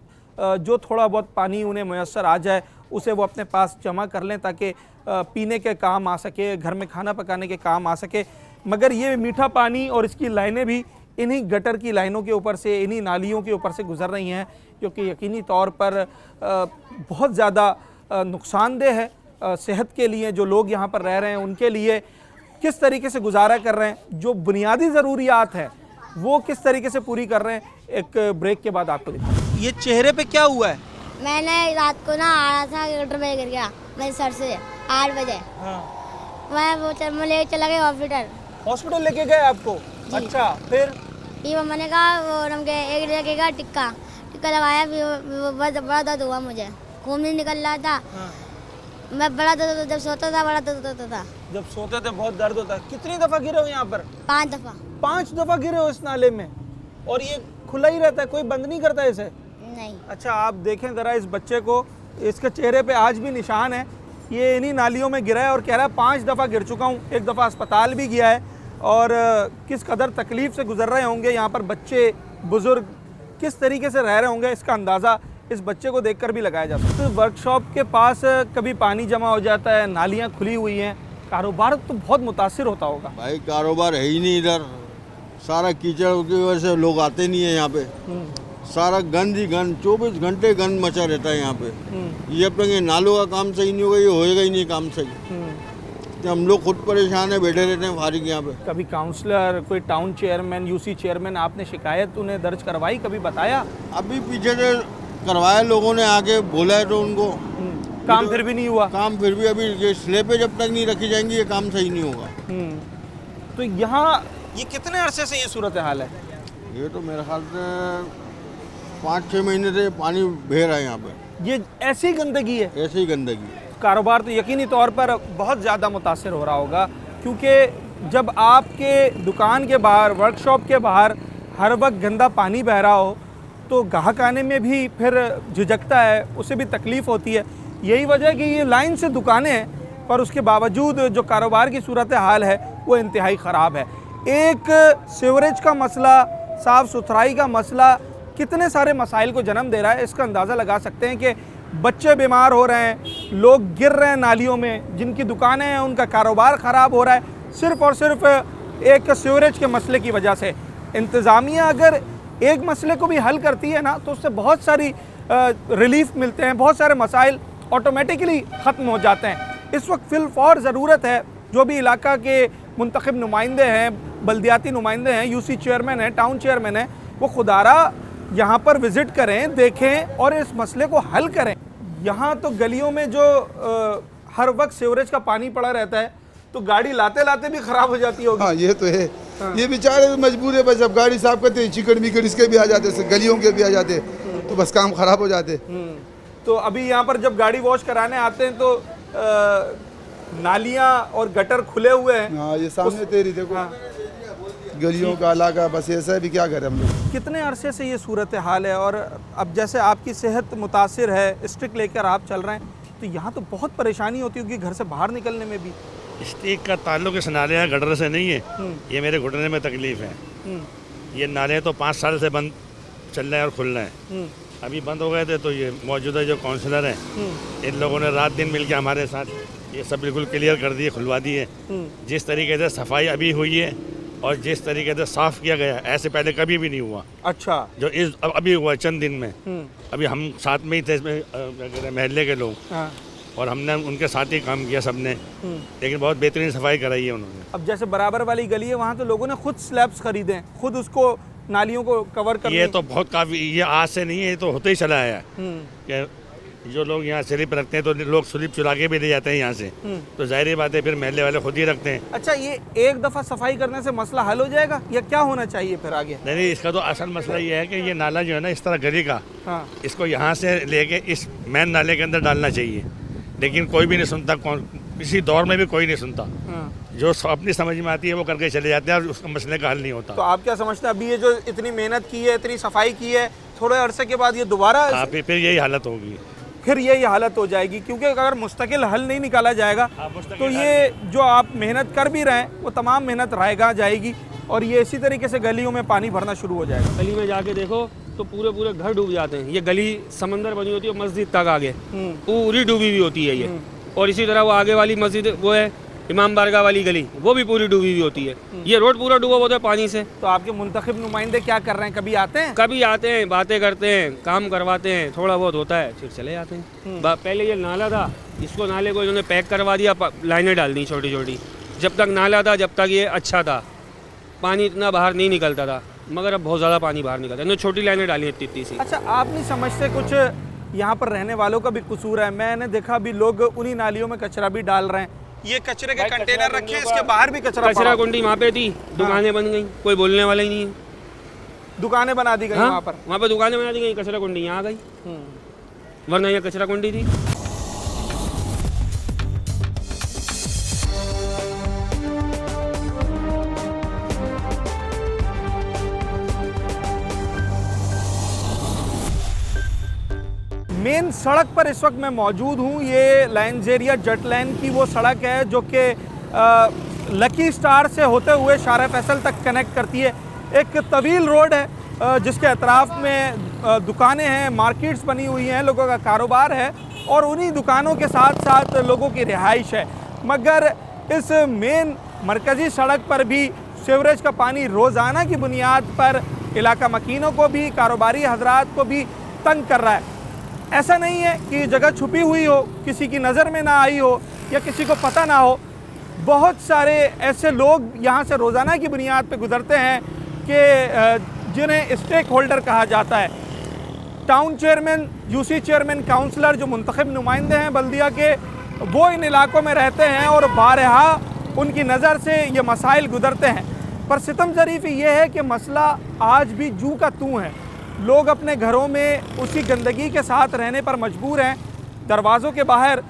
जो थोड़ा बहुत पानी उन्हें मैसर आ जाए उसे वो अपने पास जमा कर लें ताकि पीने के काम आ सके, घर में खाना पकाने के काम आ सके। मगर ये मीठा पानी और इसकी लाइनें भी इन्हीं गटर की लाइनों के ऊपर से, इन्हीं नालियों के ऊपर से गुजर रही हैं, जो कि यकीनी तौर पर बहुत ज़्यादा नुकसानदेह है सेहत के लिए। जो लोग यहाँ पर रह रहे हैं उनके लिए किस तरीके से गुजारा कर रहे हैं, जो बुनियादी ज़रूरियात है वो किस तरीके से पूरी कर रहे हैं, एक ब्रेक के बाद आपको दिखाएं। ये चेहरे पे क्या हुआ है? मैंने रात को ना आ रहा था, गटर में गिर गया मेरे सर से 8 बजे। मैं वो लेके चला गया हॉस्पिटल लेके गए आपको? अच्छा, फिर फिर मैंने कहा वो नमके एक लगेगा टिक्का लगाया, फिर वो बड़ा दर्द हुआ मुझे, खून नहीं निकल रहा था। मैं बड़ा दर्द, जब सोता था बड़ा दर्द होता था। जब सोते थे बहुत दर्द होता है। कितनी दफा गिरे हो यहाँ पर? 5 दफा। 5 दफा गिरे हो इस नाले में, और ये खुला ही रहता है, कोई बंद नहीं करता इसे? नहीं। अच्छा, आप देखें ज़रा इस बच्चे को, इसके चेहरे पे आज भी निशान है। ये इन्हीं नालियों में गिरा है और कह रहा है 5 दफ़ा गिर चुका हूँ, 1 दफ़ा अस्पताल भी गया है। और किस कदर तकलीफ़ से गुजर रहे होंगे यहाँ पर बच्चे, बुज़ुर्ग किस तरीके से रह रहे होंगे, इसका अंदाज़ा इस बच्चे को देखकर भी लगाया जा सकता है। तो वर्कशॉप के पास कभी पानी जमा हो जाता है, नालियाँ खुली हुई हैं, कारोबार तो बहुत मुतासिर होता होगा। भाई कारोबार है ही नहीं इधर, सारा कीचड़ की वजह से लोग आते नहीं है यहाँ पे। सारा गंद ही गंद, 24 घंटे गंद मचा रहता है यहाँ पे। ये अब तक ये नालों का काम सही नहीं होगा, ये होएगा ही नहीं काम सही। तो हम लोग खुद परेशान है, बैठे रहते हैं फारिग यहाँ पे। कभी काउंसलर, कोई टाउन चेयरमैन, यूसी चेयरमैन, आपने शिकायत उन्हें दर्ज करवाई, कभी बताया? अभी पीछे से करवाया लोगों ने, आके बोला है तो उनको, काम फिर भी नहीं हुआ। काम फिर भी अभी ये स्लेबें जब तक नहीं रखी जाएंगी ये काम सही नहीं होगा। तो यहाँ ये कितने अरसे से ये सूरत हाल है? ये तो मेरे ख्याल से 5-6 महीने से पानी बह रहा है यहाँ पे। ये ऐसी गंदगी है? ऐसी ही गंदगी। कारोबार तो यकीनी तौर पर बहुत ज़्यादा मुतासिर हो रहा होगा, क्योंकि जब आपके दुकान के बाहर, वर्कशॉप के बाहर हर वक्त गंदा पानी बह रहा हो तो ग्राहक आने में भी फिर झिझकता है, उसे भी तकलीफ़ होती है। यही वजह है कि ये लाइन से दुकानें हैं, पर उसके बावजूद जो कारोबार की सूरत हाल है वो इंतहाई ख़राब है। एक सीवरेज का मसला, साफ़ सुथराई का मसला कितने सारे मसाइल को जन्म दे रहा है। इसका अंदाज़ा लगा सकते हैं कि बच्चे बीमार हो रहे हैं, लोग गिर रहे हैं नालियों में, जिनकी दुकानें हैं उनका कारोबार ख़राब हो रहा है, सिर्फ़ और सिर्फ एक सीवरेज के मसले की वजह से। इंतज़ामिया अगर एक मसले को भी हल करती है ना, तो उससे बहुत सारी रिलीफ मिलते हैं, बहुत सारे मसाइल ऑटोमेटिकली ख़त्म हो जाते हैं। इस वक्त फिलफौर ज़रूरत है जो भी इलाका के मुंतखब नुमाइंदे हैं, बल्दियाती नुमाइंदे हैं, यूसी चेयरमैन हैं, टाउन चेयरमैन हैं, वो खुदारा यहाँ पर विज़िट करें, देखें और इस मसले को हल करें। यहाँ तो गलियों में जो हर वक्त सीवरेज का पानी पड़ा रहता है, तो गाड़ी लाते लाते भी ख़राब हो जाती होगी। हाँ, ये तो है। हाँ। ये बेचारे भी मजबूर है, बस अब गाड़ी साफ करते हैं, चिकड़ मिकड़ इसके भी आ जाते, गलियों के भी आ जाते, तो बस काम ख़राब हो जाते। तो अभी यहाँ पर जब गाड़ी वॉश कराने आते हैं तो नालियाँ और गटर खुले हुए हैं। हाँ, ये सामने तेरी देखो। हाँ। गलियों का इलाका, बस ऐसा है, भी क्या करें हम लोग। कितने अरसे से ये सूरत हाल है? और अब जैसे आपकी सेहत मुतासिर है, स्टिक लेकर आप चल रहे हैं, तो यहाँ तो बहुत परेशानी होती होगी घर से बाहर निकलने में भी। स्टिक का ताल्लुक इस नाले या गटर से नहीं है, ये मेरे घुटने में तकलीफ है। ये नाले तो 5 साल से बंद चल रहे हैं और खुल रहे हैं। अभी बंद हो गए थे, तो ये मौजूदा जो काउंसलर हैं, इन लोगों ने रात दिन मिल के हमारे साथ ये सब बिल्कुल क्लियर कर दिए, खुलवा दिए। जिस तरीके से सफाई अभी हुई है और जिस तरीके से साफ़ किया गया, ऐसे पहले कभी भी नहीं हुआ। अच्छा। जो इस अभी हुआ चंद दिन में, अभी हम साथ में ही थे इसमें, महल्ले के लोग। हाँ। और हमने उनके साथ ही काम किया सबने, लेकिन बहुत बेहतरीन सफाई कराई है उन्होंने। अब जैसे बराबर वाली गली है, वहाँ तो लोगों ने खुद स्लैब्स खरीदे हैं, खुद उसको नालियों को कवर कर। ये तो बहुत काफ़ी, ये आज से नहीं है, ये तो होते ही चला आया है। जो लोग यहाँ स्लिप रखते हैं तो लोग स्लिप चुरा के भी ले जाते हैं यहाँ से, तो जाहिर बात है फिर महल्ले वाले खुद ही रखते हैं। अच्छा, ये एक दफ़ा सफाई करने से मसला हल हो जाएगा या क्या होना चाहिए फिर आगे? नहीं, इसका तो असल मसला ये है कि ये नाला जो है ना इस तरह गली का, हाँ। इसको यहाँ से लेके इस मेन नाले के अंदर डालना चाहिए, लेकिन कोई भी नहीं सुनता, किसी दौर में भी कोई नहीं सुनता। हाँ। जो अपनी समझ में आती है वो करके चले जाते हैं और उसका मसले का हल नहीं होता। तो आप क्या समझते हैं, अभी ये जो इतनी मेहनत की है, इतनी सफाई की है, थोड़े अरसे के बाद ये दोबारा फिर यही हालत होगी, फिर यही हालत हो जाएगी? क्योंकि अगर मुस्तकिल हल नहीं निकाला जाएगा तो ये जो आप मेहनत कर भी रहे हैं वो तमाम मेहनत रायगा जाएगी और ये इसी तरीके से गलियों में पानी भरना शुरू हो जाएगा। गली में जाके देखो तो पूरे घर डूब जाते हैं। ये गली समंदर बनी होती है, मस्जिद तक आगे पूरी डूबी हुई होती है ये। और इसी तरह वो आगे वाली मस्जिद वो है इमाम बारगाह वाली गली, वो भी पूरी डूबी हुई होती है। ये रोड पूरा डूबा होता है पानी से। तो आपके मुंतखब नुमाइंदे क्या कर रहे हैं? कभी आते हैं? कभी आते हैं, बातें करते हैं, काम करवाते हैं, थोड़ा बहुत होता है, फिर चले जाते हैं। पहले ये नाला था, इसको नाले को इन्होंने पैक करवा दिया, लाइनें डाल दी छोटी छोटी। जब तक नाला था, जब तक ये अच्छा था, पानी इतना बाहर नहीं निकलता था, मगर अब बहुत ज़्यादा पानी बाहर निकलता है। इन्होंने छोटी लाइनें डाली इतनी सी। अच्छा, आप नहीं समझते कुछ यहाँ पर रहने वालों का भी कसूर है? मैंने देखा अभी लोग उन्हीं नालियों में कचरा भी डाल रहे हैं, ये कचरे के कंटेनर रखे हैं, इसके बाहर भी कचरा कचरा कुंडी वहाँ पे थी, दुकानें बन गई, कोई बोलने वाला ही नहीं है। दुकानें बना दी गई हाँ? वहाँ पर दुकानें बना दी गई, कचरा कुंडी यहाँ आ गई, वरना ये कचरा कुंडी थी। मेन सड़क पर इस वक्त मैं मौजूद हूँ। ये लाइंजेरिया जट लाइन की वो सड़क है जो कि लकी स्टार से होते हुए शारा फैसल तक कनेक्ट करती है। एक तवील रोड है जिसके अतराफ में दुकानें हैं, मार्केट्स बनी हुई हैं, लोगों का कारोबार है और उन्हीं दुकानों के साथ साथ लोगों की रिहाइश है। मगर इस मेन मरकज़ी सड़क पर भी सीवरेज का पानी रोज़ाना की बुनियाद पर इलाका मकीनों को भी, कारोबारी हजरात को भी तंग कर रहा है। ऐसा नहीं है कि जगह छुपी हुई हो, किसी की नज़र में ना आई हो या किसी को पता ना हो। बहुत सारे ऐसे लोग यहाँ से रोज़ाना की बुनियाद पर गुज़रते हैं कि जिन्हें स्टेक होल्डर कहा जाता है। Town chairman, UC chairman, councillor जो मुंतखब नुमाइंदे हैं बल्दिया के, वो इन इलाकों में रहते हैं और बारहा उनकी नज़र से ये मसाइल गुज़रते हैं। पर सितम ज़रीफ़ी ये है कि मसला आज भी जू का तू है। लोग अपने घरों में उसी गंदगी के साथ रहने पर मजबूर हैं। दरवाज़ों के बाहर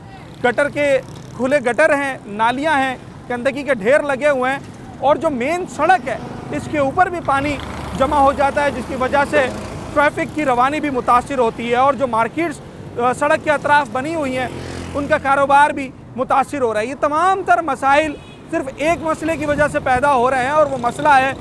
गटर के खुले गटर हैं, नालियां हैं, गंदगी के ढेर लगे हुए हैं और जो मेन सड़क है इसके ऊपर भी पानी जमा हो जाता है, जिसकी वजह से ट्रैफिक की रवानी भी मुतासिर होती है और जो मार्केट्स सड़क के अतराफ बनी हुई हैं उनका कारोबार भी मुतासिर हो रहा है। ये तमाम तर मसाइल सिर्फ एक मसले की वजह से पैदा हो रहे हैं और वो मसला है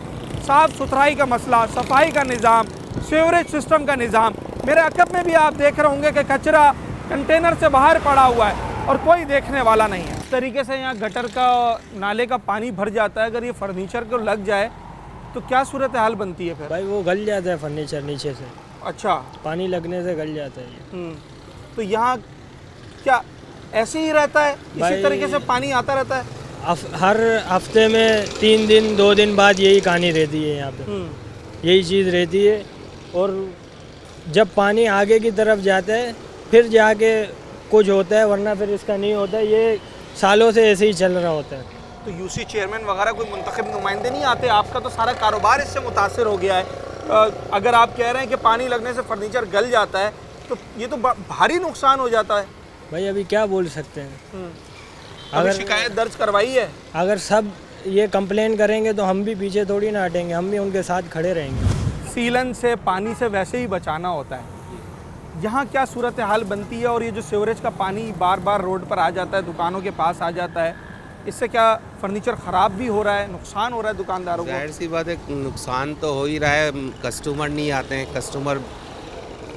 साफ़ सुथराई का मसला, सफाई का निज़ाम, सीवरेज सिस्टम का निज़ाम। मेरे अकब में भी आप देख रहे होंगे कि कचरा कंटेनर से बाहर पड़ा हुआ है और कोई देखने वाला नहीं है। इस तरीके से यहाँ गटर का, नाले का पानी भर जाता है। अगर ये फर्नीचर को लग जाए तो क्या सूरत हाल बनती है फिर? भाई वो गल जाता है फर्नीचर नीचे से। अच्छा, पानी लगने से गल जाता है ये। तो यहाँ क्या ऐसे ही रहता है, इसी तरीके से पानी आता रहता है? हर हफ्ते में 3 दिन 2 दिन बाद यही कहानी रहती है यहाँ पे, यही चीज़ रहती है। और जब पानी आगे की तरफ जाता है फिर जाके कुछ होता है, वरना फिर इसका नहीं होता है। ये सालों से ऐसे ही चल रहा होता है। तो यूसी चेयरमैन वगैरह कोई मुंतखब नुमाइंदे नहीं आते? आपका तो सारा कारोबार इससे मुतासिर हो गया है। अगर आप कह रहे हैं कि पानी लगने से फर्नीचर गल जाता है तो ये तो भारी नुकसान हो जाता है। भाई अभी क्या बोल सकते हैं। अगर शिकायत दर्ज करवाई है? अगर सब ये कंप्लेन करेंगे तो हम भी पीछे थोड़ी ना हटेंगे, हम भी उनके साथ खड़े रहेंगे। सीलन से पानी से वैसे ही बचाना होता है। यहाँ क्या सूरत हाल बनती है? और ये जो सीवरेज का पानी बार बार रोड पर आ जाता है, दुकानों के पास आ जाता है, इससे क्या फर्नीचर ख़राब भी हो रहा है, नुकसान हो रहा है दुकानदारों को? जाहिर सी बात है, नुकसान तो हो ही रहा है। कस्टमर नहीं आते हैं, कस्टमर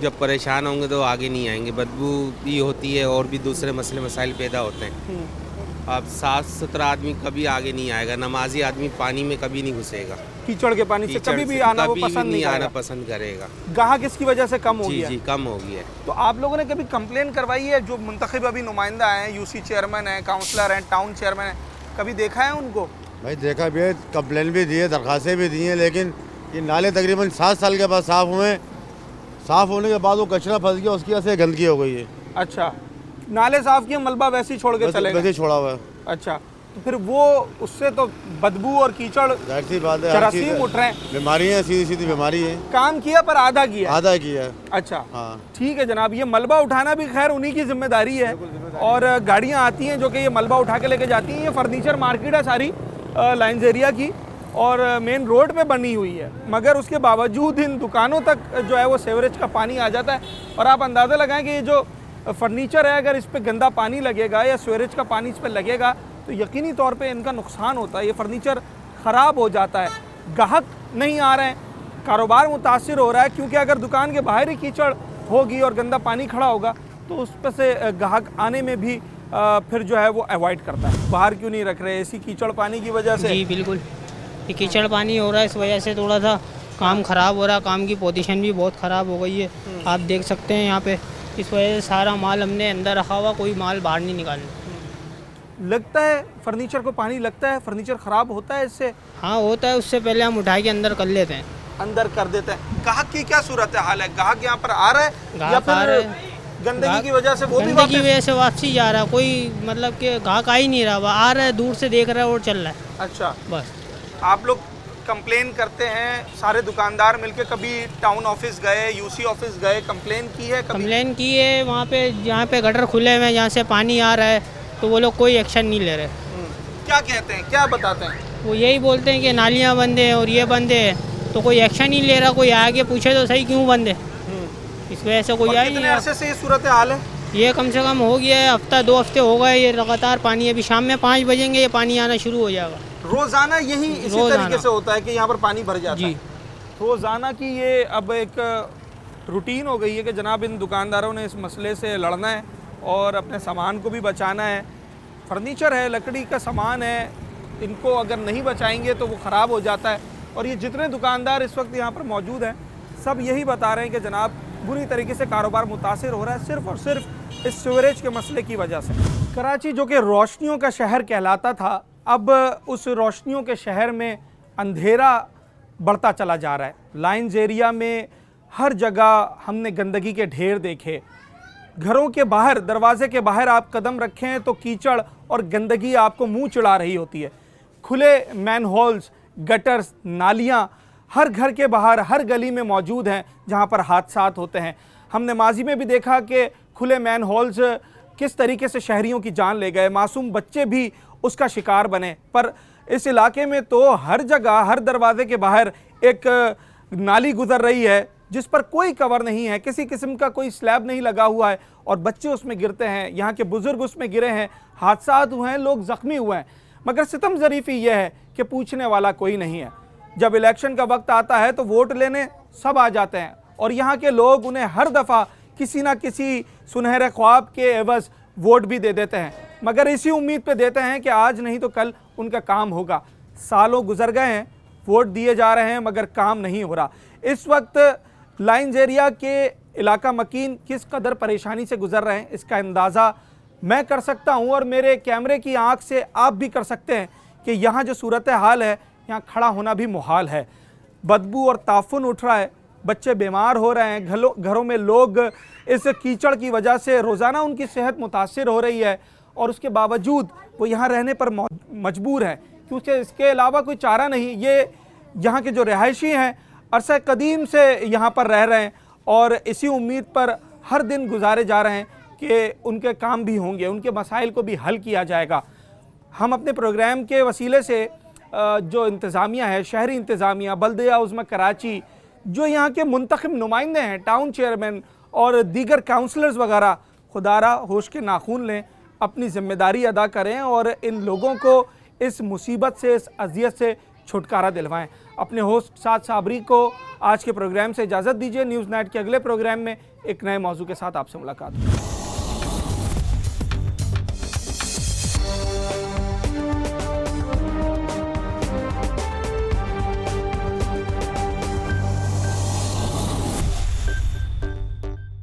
जब परेशान होंगे तो आगे नहीं आएंगे, बदबू भी होती है और भी दूसरे मसले मसाइल पैदा होते हैं। अब साफ़ सुथरा आदमी कभी आगे नहीं आएगा, नमाजी आदमी पानी में कभी नहीं घुसेगा, कीचड़ के पानी से कभी भी आना वो पसंद नहीं आना पसंद करेगा। गाहक इसकी वजह से कम हो गया? जी कम हो गया है। तो आप लोगों ने कभी कंप्लेन करवाई है? जो मुंतखब अभी नुमाइंदा हैं, यूसी चेयरमैन हैं, काउंसलर हैं, टाउन चेयरमैन हैं, कभी देखा है उनको? भाई देखा भी है, कंप्लेन भी दी है, दरखास्तें भी दी हैं, लेकिन ये नाले तकरीबन 7 साल के बाद साफ़ हुए। साफ़ होने के बाद वो कचरा फंस गया, उसकी वजह से गंदगी हो गई है। अच्छा, नाले साफ़ किए, मलबा वैसे ही छोड़ के चले गए? वैसे ही छोड़ा हुआ है। अच्छा, तो फिर वो उससे तो बदबू और कीचड़ सी बात है, जरासीम उठ रहे हैं, बीमारी है, सीधी सीधी बीमारी है। काम किया पर आधा किया। अच्छा, हाँ ठीक है जनाब। ये मलबा उठाना भी खैर उन्हीं की जिम्मेदारी है और गाड़ियाँ आती हैं जो कि ये मलबा उठा के लेके जाती हैं। ये फर्नीचर मार्केट है सारी लाइंजेरिया की और मेन रोड पे बनी हुई है, मगर उसके बावजूद इन दुकानों तक जो है वो सीवरेज का पानी आ जाता है। और आप अंदाज़ा लगाएं कि ये जो फर्नीचर है, अगर इस पर गंदा पानी लगेगा या सीवरेज का पानी इस पर लगेगा तो यकीनी तौर पे इनका नुकसान होता है। ये फर्नीचर ख़राब हो जाता है, गाहक नहीं आ रहे हैं, कारोबार मुतासिर हो रहा है, क्योंकि अगर दुकान के बाहर ही कीचड़ होगी और गंदा पानी खड़ा होगा तो उस पर से ग्राहक आने में भी फिर जो है वो अवॉइड करता है। बाहर क्यों नहीं रख रहे इसी कीचड़ पानी की वजह से? जी बिल्कुल, ये कीचड़ पानी हो रहा है, इस वजह से थोड़ा सा काम ख़राब हो रहा है, काम की पोजीशन भी बहुत ख़राब हो गई है। आप देख सकते हैं यहाँ पे, इस वजह से सारा माल हमने अंदर रखा हुआ, कोई माल बाहर नहीं निकालना। लगता है फर्नीचर को पानी लगता है, फर्नीचर ख़राब होता है इससे? हाँ होता है, उससे पहले हम उठा के अंदर कर लेते हैं। अंदर कर देते हैं। ग्राहक की क्या सूरत हाल है? ग्राहक यहाँ पर आ रहा है या फिर गंदगी की वजह से वो भी गंदगी की वजह से वापसी जा रहा, कोई मतलब कि ग्राहक आ ही नहीं रहा, आ रहा है दूर से देख रहा है और चल रहा है। अच्छा, बस आप लोग कंप्लेन करते हैं, सारे दुकानदार मिलके कभी टाउन ऑफिस गए, यूसी ऑफिस गए, कंप्लेन की है? कंप्लेन की है वहाँ पे, जहाँ पे गटर खुले हुए हैं, जहाँ से पानी आ रहा है, तो वो लोग कोई एक्शन नहीं ले रहे। क्या कहते हैं, क्या बताते हैं? वो यही बोलते हैं कि नालियाँ बंद है और ये बंद है, तो कोई एक्शन नहीं ले रहा। कोई आगे पूछे तो सही क्यों बंद है, इस वजह से कोई आई नहीं। कितने अरसे से ये सूरत हाल है? ये कम से कम हो गया है हफ्ता 2 हफ्ते हो गए, ये लगातार पानी। अभी शाम में 5 बजेंगे ये पानी आना शुरू हो जाएगा। रोजाना यही इसी तरीके से होता है कि यहाँ पर पानी भर जाता है? रोजाना की ये अब एक रूटीन हो गई है कि जनाब इन दुकानदारों ने इस मसले से लड़ना है और अपने सामान को भी बचाना है। फर्नीचर है, लकड़ी का सामान है, इनको अगर नहीं बचाएंगे तो वो ख़राब हो जाता है। और ये जितने दुकानदार इस वक्त यहाँ पर मौजूद हैं सब यही बता रहे हैं कि जनाब बुरी तरीके से कारोबार मुतासिर हो रहा है सिर्फ़ और सिर्फ इस सीवरेज के मसले की वजह से। कराची जो कि रोशनियों का शहर कहलाता था, अब उस रोशनियों के शहर में अंधेरा बढ़ता चला जा रहा है। लाइन्स एरिया में हर जगह हमने गंदगी के ढेर देखे। घरों के बाहर, दरवाजे के बाहर आप कदम रखें तो कीचड़ और गंदगी आपको मुंह चिढ़ा रही होती है। खुले मैन होल्स, गटर्स, नालियाँ हर घर के बाहर, हर गली में मौजूद हैं जहाँ पर हादसात होते हैं। हमने माजी में भी देखा कि खुले मैन होल्स किस तरीके से शहरियों की जान ले गए, मासूम बच्चे भी उसका शिकार बने। पर इस इलाके में तो हर जगह, हर दरवाजे के बाहर एक नाली गुजर रही है जिस पर कोई कवर नहीं है, किसी किस्म का कोई स्लैब नहीं लगा हुआ है और बच्चे उसमें गिरते हैं। यहाँ के बुज़ुर्ग उसमें गिरे हैं, हादसात हुए हैं, लोग ज़ख्मी हुए हैं। मगर सितम ज़रीफ़ी यह है कि पूछने वाला कोई नहीं है। जब इलेक्शन का वक्त आता है तो वोट लेने सब आ जाते हैं और यहाँ के लोग उन्हें हर दफ़ा किसी ना किसी सुनहरे ख्वाब के एवज़ वोट भी दे देते हैं, मगर इसी उम्मीद पे देते हैं कि आज नहीं तो कल उनका काम होगा। सालों गुजर गए हैं, वोट दिए जा रहे हैं मगर काम नहीं हो रहा। इस वक्त लाइन्स एरिया के इलाका मकीन किस कदर परेशानी से गुजर रहे हैं इसका अंदाज़ा मैं कर सकता हूँ और मेरे कैमरे की आंख से आप भी कर सकते हैं कि यहाँ जो सूरत हाल है, यहाँ खड़ा होना भी मुहाल है। बदबू और ताफुन उठ रहा है, बच्चे बीमार हो रहे हैं, घरों में लोग इस कीचड़ की वजह से रोज़ाना उनकी सेहत मुतासिर हो रही है और उसके बावजूद वो यहाँ रहने पर मजबूर हैं क्योंकि इसके अलावा कोई चारा नहीं। ये यहाँ के जो रिहायशी हैं अरसा कदीम से यहाँ पर रह रहे हैं और इसी उम्मीद पर हर दिन गुजारे जा रहे हैं कि उनके काम भी होंगे, उनके मसाइल को भी हल किया जाएगा। हम अपने प्रोग्राम के वसीले से जो इंतज़ामिया है, शहरी इंतज़ामिया, बल्दिया उज़्मा कराची, जो यहाँ के मुंतखब नुमाइंदे हैं, टाउन चेयरमैन और दीगर काउंसलर्स वगैरह, खुदारा होश के नाखून लें, अपनी ज़िम्मेदारी अदा करें और इन लोगों को इस मुसीबत से, इस अजियत से छुटकारा दिलवाएं। अपने होस्ट साद साबरी को आज के प्रोग्राम से इजाज़त दीजिए। न्यूज़ नाइट के अगले प्रोग्राम में एक नए मौजू के साथ आपसे मुलाकात होगी।